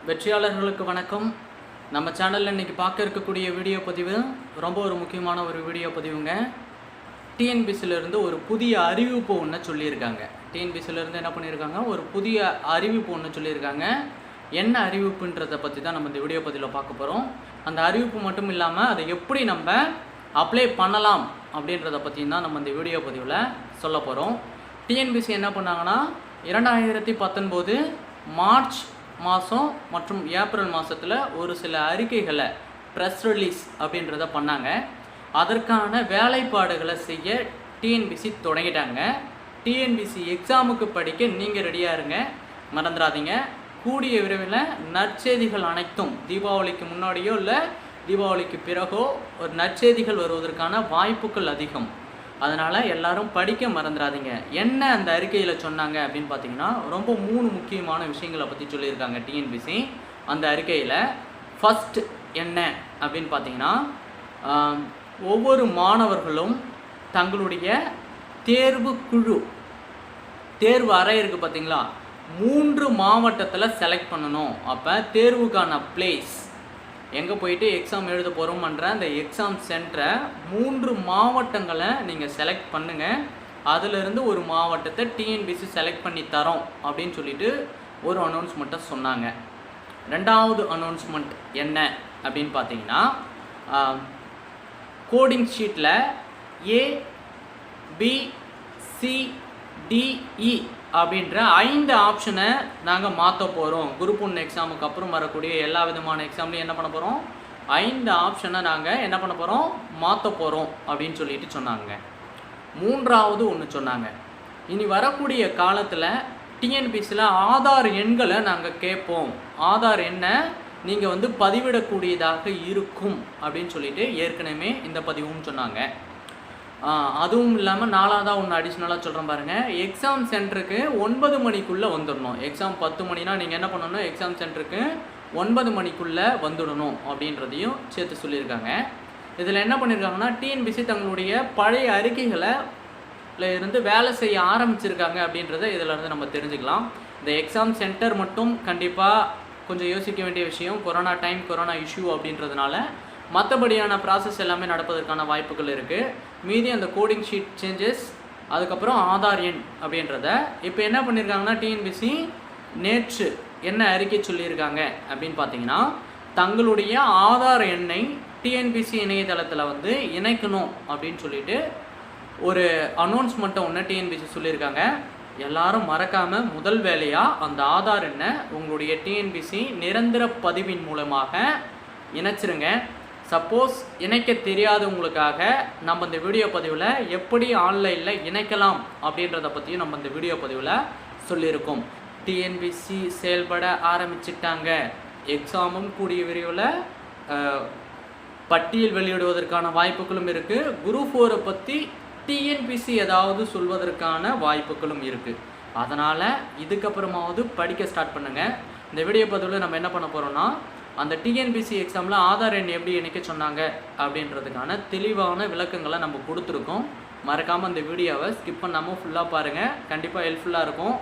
வெற்றியாளர்களுக்கு வணக்கம். நம்ம சேனலில் இன்றைக்கி பார்க்க இருக்கக்கூடிய வீடியோ பதிவு ரொம்ப ஒரு முக்கியமான ஒரு வீடியோ பதிவுங்க. டிஎன்பிசியிலேருந்து ஒரு புதிய அறிவிப்பு ஒன்று சொல்லியிருக்காங்க. டிஎன்பிசியிலேருந்து என்ன பண்ணியிருக்காங்க, ஒரு புதிய அறிவிப்பு ஒன்று சொல்லியிருக்காங்க. என்ன அறிவிப்புன்றதை பற்றி தான் நம்ம இந்த வீடியோ பதிவில் பார்க்க போகிறோம். அந்த அறிவிப்பு மட்டும் இல்லாமல் அதை எப்படி நம்ம அப்ளை பண்ணலாம் அப்படின்றத பற்றியும் தான் நம்ம இந்த வீடியோ பதிவில் சொல்ல போகிறோம். டிஎன்பிசி என்ன பண்ணாங்கன்னா 2019 மார்ச் மாதம் மற்றும் ஏப்ரல் மாதத்தில் ஒரு சில அறிக்கைகளை ப்ரெஸ் ரிலீஸ் அப்படின்றத பண்ணாங்க. அதற்கான வேலைப்பாடுகளை செய்ய டிஎன்பிசி தொடங்கிட்டாங்க. டிஎன்பிசி எக்ஸாமுக்கு படிக்க நீங்கள் ரெடியாக இருங்க, மறந்துடாதீங்க. கூடிய விரைவில் நற்செய்திகள் அனைத்தும் தீபாவளிக்கு முன்னாடியோ இல்லை தீபாவளிக்கு பிறகோ ஒரு நற்செய்திகள் வருவதற்கான வாய்ப்புகள் அதிகம். அதனால் எல்லோரும் படிக்க மறந்துடாதீங்க. என்ன அந்த அறிக்கையில் சொன்னாங்க அப்படின்னு பார்த்தீங்கன்னா, ரொம்ப 3 முக்கியமான விஷயங்களை பற்றி சொல்லியிருக்காங்க டிஎன்பிசி அந்த அறிக்கையில். ஃபஸ்ட் என்ன அப்படின்னு பார்த்தீங்கன்னா, ஒவ்வொரு மாணவர்களும் தங்களுடைய தேர்வு குழு, தேர்வு அறை இருக்குது பார்த்தீங்களா, 3 மாவட்டத்தில் செலக்ட் பண்ணணும். அப்போ தேர்வுக்கான பிளேஸ் எங்கே போயிட்டு எக்ஸாம் எழுத போகிறோம்ன்ற அந்த எக்ஸாம் சென்டரை 3 மாவட்டங்களை நீங்கள் செலக்ட் பண்ணுங்கள். அதிலிருந்து ஒரு மாவட்டத்தை டிஎன்பிசி செலக்ட் பண்ணி தரோம் அப்படின்னு சொல்லிட்டு ஒரு அனௌன்ஸ்மெண்ட்டை சொன்னாங்க. ரெண்டாவது அனௌன்ஸ்மெண்ட் என்ன அப்படின்னு பார்த்தீங்கன்னா, கோடிங் ஷீட்டில் ABCDE அப்படின்ற 5 ஆப்ஷனை நாங்கள் மாற்ற போகிறோம். குரூப் 1 எக்ஸாமுக்கு அப்புறம் வரக்கூடிய எல்லா விதமான எக்ஸாம்லையும் என்ன பண்ண போகிறோம், 5 ஆப்ஷனை நாங்கள் என்ன பண்ண போகிறோம், மாற்ற போகிறோம் அப்படின்னு சொல்லிட்டு சொன்னாங்க. மூன்றாவது ஒன்று சொன்னாங்க, இனி வரக்கூடிய காலத்தில் டிஎன்பிசியில் ஆதார் எண்களை நாங்கள் கேட்போம். ஆதார் எண்ணை நீங்கள் பதிவிடக்கூடியதாக இருக்கும் அப்படின்னு சொல்லிட்டு ஏற்கனவே இந்த பதிவும் சொன்னாங்க. அதுவும் இல்லாமல் 4ஆவதாக ஒன்று அடிஷ்னலாக சொல்கிறேன் பாருங்கள், எக்ஸாம் சென்டருக்கு 9 மணிக்குள்ளே வந்துடணும். எக்ஸாம் 10 மணினா நீங்கள் என்ன பண்ணணும், எக்ஸாம் சென்டருக்கு 9 மணிக்குள்ளே வந்துடணும் அப்படின்றதையும் சேர்த்து சொல்லியிருக்காங்க. இதில் என்ன பண்ணியிருக்காங்கன்னா, டிஎன்பிசி தங்களுடைய பழைய அறிக்கைகளை இருந்து வேலை செய்ய ஆரம்பிச்சிருக்காங்க அப்படின்றத இதில் இருந்து நம்ம தெரிஞ்சுக்கலாம். இந்த எக்ஸாம் சென்டர் மட்டும் கண்டிப்பாக கொஞ்சம் யோசிக்க வேண்டிய விஷயம். கொரோனா டைம், கொரோனா இஷ்யூ அப்படின்றதுனால மற்றபடியான ப்ராசஸ் எல்லாமே நடப்பதற்கான வாய்ப்புகள் இருக்குது. மீதி அந்த கோடிங் ஷீட் சேஞ்சஸ், அதுக்கப்புறம் ஆதார் எண் அப்படின்றத இப்போ என்ன பண்ணியிருக்காங்கன்னா, டிஎன்பிசி நேற்று என்ன அறிக்கை சொல்லியிருக்காங்க அப்படின்னு பார்த்தீங்கன்னா, தங்களுடைய ஆதார் எண்ணை டிஎன்பிசி இணையதளத்தில் இணைக்கணும் அப்படின்னு சொல்லிட்டு ஒரு அனௌன்ஸ்மெண்ட்டை ஒன்று டிஎன்பிசி சொல்லியிருக்காங்க. எல்லாரும் மறக்காமல் முதல் வேலையாக அந்த ஆதார் எண்ணை உங்களுடைய டிஎன்பிசி நிரந்தர பதிவின் மூலமாக இணைச்சிருங்க. சப்போஸ் இணைக்க தெரியாதவங்களுக்காக நம்ம இந்த வீடியோ பதிவில் எப்படி ஆன்லைனில் இணைக்கலாம் அப்படின்றத பற்றியும் நம்ம இந்த வீடியோ பதிவில் சொல்லியிருக்கோம். டிஎன்பிசி செயல்பட ஆரம்பிச்சிட்டாங்க. எக்ஸாமும் கூடிய விரைவில் பட்டியல் வெளியிடுவதற்கான வாய்ப்புகளும் இருக்குது. குரூப் 4 பற்றி டிஎன்பிசி ஏதாவது சொல்வதற்கான வாய்ப்புகளும் இருக்குது. அதனால் இதுக்கப்புறமாவது படிக்க ஸ்டார்ட் பண்ணுங்கள். இந்த வீடியோ பதிவில் நம்ம என்ன பண்ண போகிறோம்னா, அந்த டிஎன்பிசி எக்ஸாமில் ஆதார் எண் எப்படி இணைக்க சொன்னாங்க அப்படின்றதுக்கான தெளிவான விளக்கங்களை நம்ம கொடுத்துருக்கோம். மறக்காமல் அந்த வீடியோவை ஸ்கிப் பண்ணாமல் ஃபுல்லாக பாருங்கள், கண்டிப்பாக ஹெல்ப்ஃபுல்லாக இருக்கும்.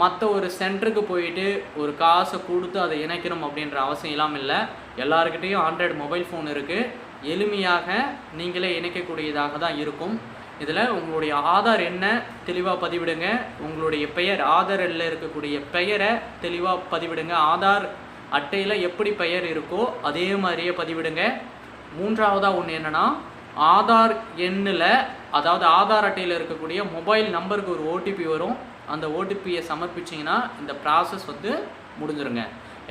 மற்ற ஒரு சென்டருக்கு போயிட்டு ஒரு காசை கொடுத்து அதை இணைக்கணும் அப்படின்ற அவசியம் இல்லாமல் இல்லை. எல்லாருக்கிட்டேயும் ஆண்ட்ராய்டு மொபைல் ஃபோன் இருக்குது. எளிமையாக நீங்களே இணைக்கக்கூடியதாக தான் இருக்கும். இதில் உங்களுடைய ஆதார் எண்ணை தெளிவாக பதிவிடுங்க. உங்களுடைய பெயர், ஆதார் எண்ணில் இருக்கக்கூடிய பெயரை தெளிவாக பதிவிடுங்க. ஆதார் அட்டையில் எப்படி பெயர் இருக்கோ அதே மாதிரியே பதிவிடுங்க. மூன்றாவதாக ஒன்று என்னென்னா, ஆதார் எண்ணில், அதாவது ஆதார் அட்டையில் இருக்கக்கூடிய மொபைல் நம்பருக்கு ஒரு ஓடிபி வரும். அந்த ஓடிபியை சமர்ப்பிச்சிங்கன்னா இந்த ப்ராசஸ் முடிஞ்சிருங்க.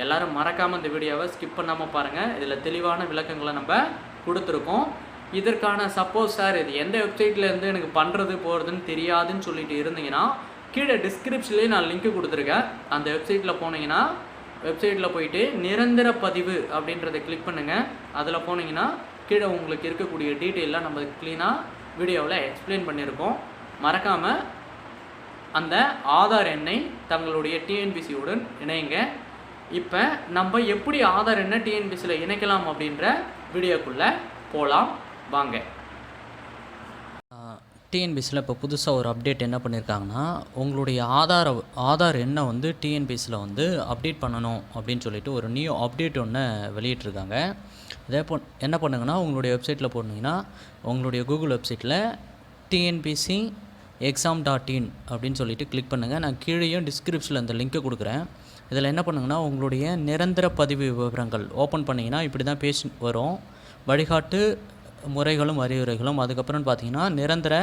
எல்லோரும் மறக்காமல் இந்த வீடியோவை ஸ்கிப் பண்ணாமல் பாருங்கள். இதில் தெளிவான விளக்கங்களை நம்ம கொடுத்துருக்கோம். இதற்கான சப்போஸ் சார் இது எந்த வெப்சைட்லேருந்து எனக்கு பண்ணுறது போகிறதுன்னு தெரியாதுன்னு சொல்லிட்டு இருந்தீங்கன்னா, கீழே டிஸ்கிரிப்ஷன்லேயே நான் லிங்க்கு கொடுத்துருக்கேன். அந்த வெப்சைட்டில் போனீங்கன்னா, வெப்சைட்டில் போயிட்டு நிரந்தர பதிவு அப்படின்றத கிளிக் பண்ணுங்கள். அதில் போனீங்கன்னா கீழே உங்களுக்கு இருக்கக்கூடிய டீட்டெயிலாம் நம்ம க்ளீனாக வீடியோவில் எக்ஸ்பிளைன் பண்ணியிருக்கோம். மறக்காமல் அந்த ஆதார் எண்ணை தங்களுடைய டிஎன்பிசியுடன் இணைங்க. இப்போ நம்ம எப்படி ஆதார் எண்ணை டிஎன்பிசியில் இணைக்கலாம் அப்படின்ற வீடியோக்குள்ளே போகலாம் வாங்க. டிஎன்பிஎஸ்சியில் இப்போ புதுசாக ஒரு அப்டேட் என்ன பண்ணியிருக்காங்கன்னா, உங்களுடைய ஆதார் எண்ணை வந்து டிஎன்பிஎஸ்சியில் வந்து அப்டேட் பண்ணணும் அப்படின்னு சொல்லிட்டு ஒரு நியூ அப்டேட் ஒன்று வெளியிட்டிருக்காங்க. இதே என்ன பண்ணுங்கன்னா, உங்களுடைய வெப்சைட்டில் போனீங்கன்னா, உங்களுடைய கூகுள் வெப்சைட்டில் டிஎன்பிஎஸ்சி exam.in அப்படின்னு சொல்லிட்டு கிளிக் பண்ணுங்கள். நான் கீழேயும் டிஸ்கிரிப்ஷனில் இந்த லிங்க்கை கொடுக்குறேன். இதில் என்ன பண்ணுங்கன்னா, உங்களுடைய நிரந்தர பதிவு விவரங்கள் ஓப்பன் பண்ணிங்கன்னா இப்படி தான் பேஜ் வரும். வழிகாட்டு முறைகளும் அறிவுரைகளும், அதுக்கப்புறம் பார்த்தீங்கன்னா நிரந்தர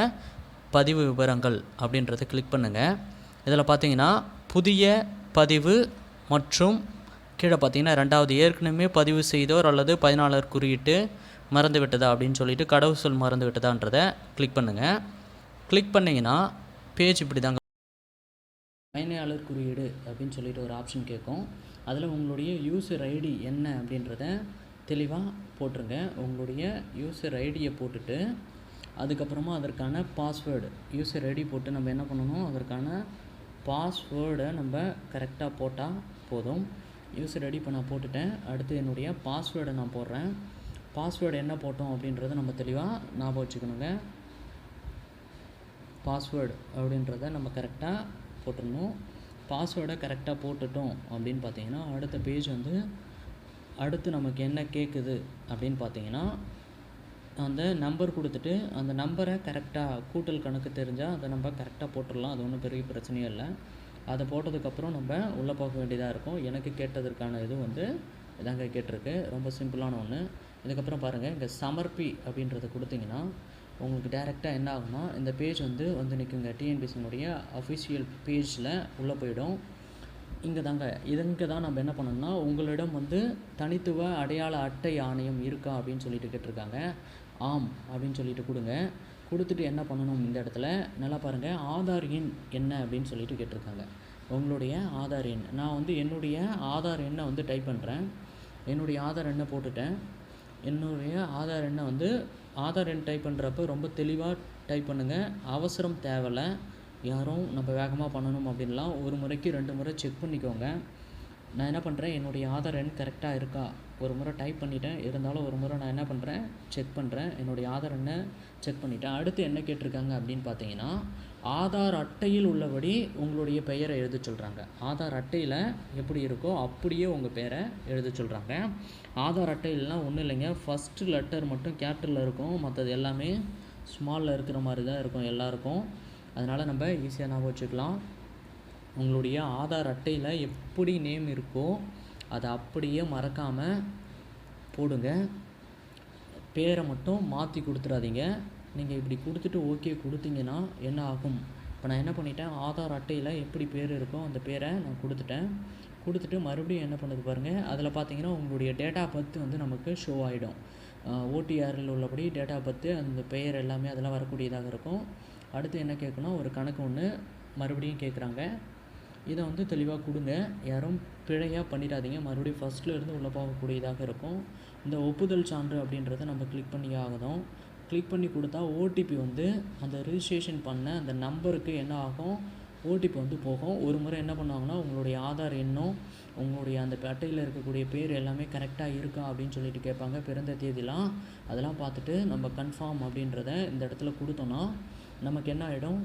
பதிவு விவரங்கள் அப்படின்றத கிளிக் பண்ணுங்கள். இதில் பார்த்தீங்கன்னா புதிய பதிவு மற்றும் கீழே பார்த்தீங்கன்னா 2வது ஏற்கனவே பதிவு செய்தோர் அல்லது பயனாளர் குறியீட்டு மறந்து விட்டதா அப்படின்னு சொல்லிட்டு கடவுச்சொல் மறந்து விட்டதான்றதை கிளிக் பண்ணுங்கள். கிளிக் பண்ணிங்கன்னா பேஜ் இப்படி தாங்க. பயனாளர் குறியீடு அப்படின்னு சொல்லிட்டு ஒரு ஆப்ஷன் கேட்கும். அதில் உங்களுடைய யூசர் ஐடி என்ன அப்படின்றத தெளிவாக போட்டுருங்க. உங்களுடைய யூசர் ஐடியை போட்டுட்டு அதுக்கப்புறமா அதற்கான பாஸ்வேர்டு யூசர் ஐடி போட்டு நம்ம என்ன பண்ணணும், அதற்கான பாஸ்வேர்டை நம்ம கரெக்டாக போட்டால் போதும். யூசர் ஐடி இப்போ நான் போட்டுட்டேன். அடுத்து என்னுடைய பாஸ்வேர்டை நான் போடுறேன். பாஸ்வேர்டு என்ன போட்டோம் அப்படின்றத நம்ம தெளிவாக ஞாபகம் வச்சுக்கணுங்க. பாஸ்வேர்டு அப்படின்றத நம்ம கரெக்டாக போட்டுடணும். பாஸ்வேர்டை கரெக்டாக போட்டுட்டோம் அப்படின்னு பார்த்தீங்கன்னா அடுத்த பேஜ் வந்து அடுத்து நமக்கு என்ன கேட்குது அப்படின்னு பார்த்தீங்கன்னா, அந்த நம்பர் கொடுத்துட்டு அந்த நம்பரை கரெக்டாக கூட்டல் கணக்கு தெரிஞ்சால் அதை நம்ம கரெக்டாக போட்டுடலாம். அது ஒன்றும் பெரிய பிரச்சனையும் இல்லை. அதை போட்டதுக்கப்புறம் நம்ம உள்ளே போக வேண்டியதாக இருக்கும். எனக்கு கேட்டதற்கான இது வந்து இதாங்க கேட்டிருக்கு. ரொம்ப சிம்பிளான ஒன்று. இதுக்கப்புறம் பாருங்கள், இங்கே சமர்ப்பி அப்படின்றத கொடுத்தீங்கன்னா உங்களுக்கு டேரெக்டாக என்ன ஆகும்னா இந்த பேஜ் வந்து நிற்குங்க. டிஎன்பிஎஸ்சியினுடைய அஃபிஷியல் பேஜில் உள்ளே போயிடும். இங்கே தான் நம்ம என்ன பண்ணணும்னா, உங்களிடம் வந்து தனித்துவ அடையாள அட்டை ஆணையம் இருக்கா அப்படின்னு சொல்லிட்டு கேட்டிருக்காங்க. ஆம் அப்படின்னு சொல்லிட்டு கொடுங்க. கொடுத்துட்டு என்ன பண்ணணும், இந்த இடத்துல நல்லா பாருங்கள், ஆதார் எண் என்ன அப்படின்னு சொல்லிட்டு கேட்டிருக்காங்க. உங்களுடைய ஆதார் எண், நான் வந்து என்னுடைய ஆதார் எண்ணை வந்து டைப் பண்ணுறேன். என்னுடைய ஆதார் எண்ணை போட்டுட்டேன். என்னுடைய ஆதார் எண்ணை வந்து ஆதார் எண் டைப் பண்ணுறப்ப ரொம்ப தெளிவாக டைப் பண்ணுங்கள். அவசரம் தேவையில்லை. யாரும் நம்ம வேகமாக பண்ணணும் அப்படின்லாம் ஒரு முறைக்கு 2 முறை செக் பண்ணிக்கோங்க. நான் என்ன பண்ணுறேன், என்னுடைய ஆதார் எண் கரெக்டாக இருக்கா ஒரு முறை டைப் பண்ணிட்டேன். இருந்தாலும் ஒரு முறை நான் என்ன பண்ணுறேன், செக் பண்ணுறேன். என்னுடைய ஆதார் எண்ணை செக் பண்ணிட்டேன். அடுத்து என்ன கேட்டிருக்காங்க அப்படின்னு பார்த்தீங்கன்னா, ஆதார் அட்டையில் உள்ளபடி உங்களுடைய பெயரை எழுத சொல்கிறாங்க. ஆதார் அட்டையில் எப்படி இருக்கோ அப்படியே உங்கள் பேரை எழுத சொல்கிறாங்க. ஆதார் அட்டையிலலாம் ஒன்றும் இல்லைங்க, ஃபஸ்ட்டு லெட்டர் மட்டும் கேபிட்டலில் இருக்கும், மற்றது எல்லாமே ஸ்மாலில் இருக்கிற மாதிரி தான் இருக்கும் எல்லாருக்கும். அதனால் நம்ம ஈஸியாக ஞாபகம் வச்சுக்கலாம். உங்களுடைய ஆதார் அட்டையில் எப்படி நேம் இருக்கோ அதை அப்படியே மறக்காமல் போடுங்க. பேரை மட்டும் மாற்றி கொடுத்துடாதீங்க. நீங்கள் இப்படி கொடுத்துட்டு ஓகே கொடுத்தீங்கன்னா என்ன ஆகும், இப்போ நான் என்ன பண்ணிட்டேன், ஆதார் அட்டையில் எப்படி பேர் இருக்கோ அந்த பேரை நான் கொடுத்துட்டு மறுபடியும் என்ன பண்ணுது பாருங்கள், அதில் பார்த்தீங்கன்னா உங்களுடைய டேட் ஆஃப் பர்த் வந்து நமக்கு ஷோ ஆகிடும். ஓடிஆரில் உள்ளபடி டேட் ஆஃப் பர்த்து அந்த பெயர் எல்லாமே அதெல்லாம் வரக்கூடியதாக இருக்கும். அடுத்து என்ன கேட்கணும், ஒரு கணக்கு ஒன்று மறுபடியும் கேட்குறாங்க. இதை வந்து தெளிவாக கொடுங்க. யாரும் பிழையாக பண்ணிடாதீங்க. மறுபடியும் ஃபஸ்ட்டில் இருந்து உள்ளே போகக்கூடியதாக இருக்கும். இந்த ஒப்புதல் சான்று அப்படின்றத நம்ம கிளிக் பண்ணி ஆகணும். கிளிக் பண்ணி கொடுத்தா ஓடிபி வந்து அந்த ரிஜிஸ்ட்ரேஷன் பண்ண அந்த நம்பருக்கு என்ன ஆகும், ஓடிபி வந்து போகும். ஒரு முறை என்ன பண்ணுவாங்கன்னா, உங்களுடைய ஆதார் எண்ணும் உங்களுடைய அந்த அட்டையில் இருக்கக்கூடிய பேர் எல்லாமே கரெக்டாக இருக்கா அப்படின்னு சொல்லிட்டு கேட்பாங்க. பிறந்த தேதிலாம் அதெல்லாம் பார்த்துட்டு நம்ம கன்ஃபார்ம் அப்படின்றத இந்த இடத்துல கொடுத்தோன்னா நமக்கு என்ன ஆகிடும்,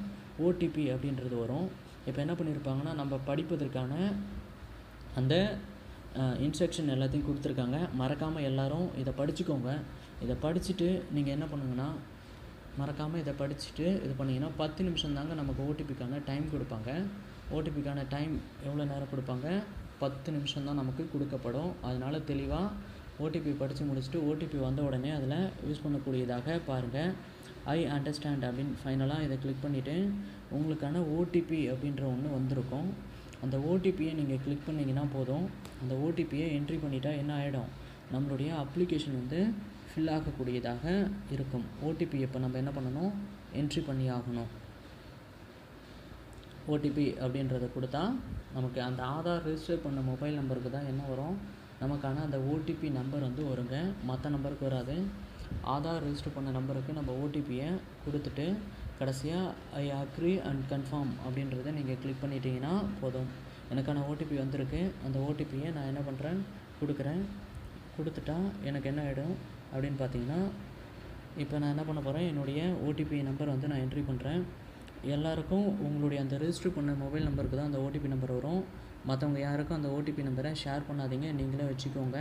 ஓடிபி அப்படின்றது வரும். இப்போ என்ன பண்ணியிருப்பாங்கன்னா, நம்ம படிப்பதற்கான அந்த இன்ஸ்ட்ரக்ஷன் எல்லாத்தையும் கொடுத்துருக்காங்க. மறக்காமல் எல்லோரும் இதை படிச்சுக்கோங்க. இதை படிச்சுட்டு நீங்கள் என்ன பண்ணுங்கன்னா, மறக்காமல் இதை படிச்சுட்டு இது பண்ணிங்கன்னா 10 நிமிஷம் தாங்க நமக்கு ஓடிபிக்கான டைம் கொடுப்பாங்க. ஓடிபிக்கான டைம் எவ்வளோ நேரம் கொடுப்பாங்க, 10 நிமிஷம் தான் நமக்கு கொடுக்கப்படும். அதனால் தெளிவாக ஓடிபி படித்து முடிச்சுட்டு ஓடிபி வந்த உடனே அதில் யூஸ் பண்ணக்கூடியதாக பாருங்கள். ஐ அண்டர்ஸ்டாண்ட் அப்படின்னு ஃபைனலாக இதை கிளிக் பண்ணிவிட்டு உங்களுக்கான ஓடிபி அப்படின்ற ஒன்று வந்திருக்கும். அந்த ஓடிபியை நீங்கள் கிளிக் பண்ணிங்கன்னா போதும். அந்த ஓடிபியை என்ட்ரி பண்ணிட்டா என்ன ஆகிடும், நம்மளுடைய அப்ளிகேஷன் வந்து ஃபில் ஆகக்கூடியதாக இருக்கும். ஓடிபி இப்போ நம்ம என்ன பண்ணணும், என்ட்ரி பண்ணி ஆகணும். ஓடிபி அப்படின்றத கொடுத்தா நமக்கு அந்த ஆதார் ரிஜிஸ்டர் பண்ண மொபைல் நம்பருக்கு தான் என்ன வரும், நமக்கான அந்த ஓடிபி நம்பர் வந்து வருங்க. மற்ற நம்பருக்கு வராது. ஆதார் ரிஜிஸ்டர் பண்ண நம்பருக்கு நம்ம ஓடிபியை கொடுத்துட்டு கடைசியாக ஐ அக்ரி அண்ட் கன்ஃபார்ம் அப்படின்றத நீங்கள் கிளிக் பண்ணிட்டீங்கன்னா போதும். எனக்கான ஓடிபி வந்திருக்கு. அந்த ஓடிபியை நான் என்ன பண்ணுறேன், கொடுத்துட்டா எனக்கு என்ன ஆகிடும் அப்படின்னு பார்த்தீங்கன்னா, இப்போ நான் என்ன பண்ண போகிறேன், என்னுடைய ஓடிபி நம்பர் வந்து நான் என்ட்ரி பண்ணுறேன். எல்லாருக்கும் உங்களுடைய அந்த ரெஜிஸ்டர் பண்ண மொபைல் நம்பருக்கு தான் அந்த ஓடிபி நம்பர் வரும். மற்றவங்க யாருக்கும் அந்த ஓடிபி நம்பரை ஷேர் பண்ணாதீங்க, நீங்களே வச்சுக்கோங்க.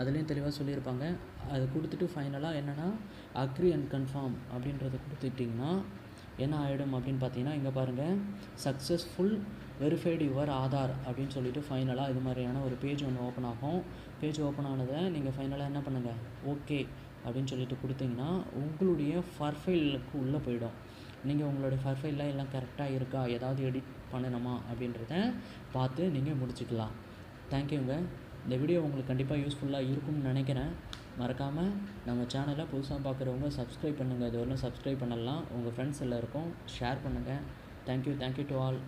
அதுலேயும் தெளிவாக சொல்லியிருப்பாங்க. அது கொடுத்துட்டு ஃபைனலாக என்னென்னா அக்ரி அண்ட் கன்ஃபார்ம் அப்படின்றத கொடுத்துட்டிங்கன்னா என்ன ஆகிடும் அப்படின்னு பார்த்தீங்கன்னா, இங்கே பாருங்கள், சக்ஸஸ்ஃபுல் வெரிஃபைடு யுவர் ஆதார் அப்படின்னு சொல்லிட்டு ஃபைனலாக இது மாதிரியான ஒரு பேஜ் ஒன்று ஓப்பன் ஆகும். பேஜ் ஓப்பன் ஆனதை நீங்கள் ஃபைனலாக என்ன பண்ணுங்கள், ஓகே அப்படின்னு சொல்லிட்டு கொடுத்தீங்கன்னா உங்களுடைய ஃபர்ஃபைலுக்கு உள்ளே போயிடும். நீங்கள் உங்களுடைய ஃபர்ஃபைலில் எல்லாம் கரெக்டாக இருக்கா, ஏதாவது எடிட் பண்ணணுமா அப்படின்றத பார்த்து நீங்கள் முடிச்சுக்கலாம். தேங்க்யூங்க. இந்த வீடியோ உங்களுக்கு கண்டிப்பாக யூஸ்ஃபுல்லாக இருக்கும்னு நினைக்கிறேன். மறக்காமல் நம்ம சேனலை புதுசாக பார்க்குறவங்க சப்ஸ்கிரைப் பண்ணுங்கள். இது வரலாம் சப்ஸ்கிரைப் பண்ணலாம். உங்கள் ஃப்ரெண்ட்ஸ் எல்லாருக்கும் ஷேர் பண்ணுங்கள். Thank you to all.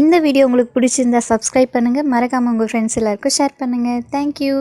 இந்த வீடியோ உங்களுக்கு பிடிச்சிருந்தா சப்ஸ்கிரைப் பண்ணுங்கள். மறக்காமல் உங்கள் ஃப்ரெண்ட்ஸ் எல்லாருக்கும் ஷேர் பண்ணுங்கள். தேங்க்யூ.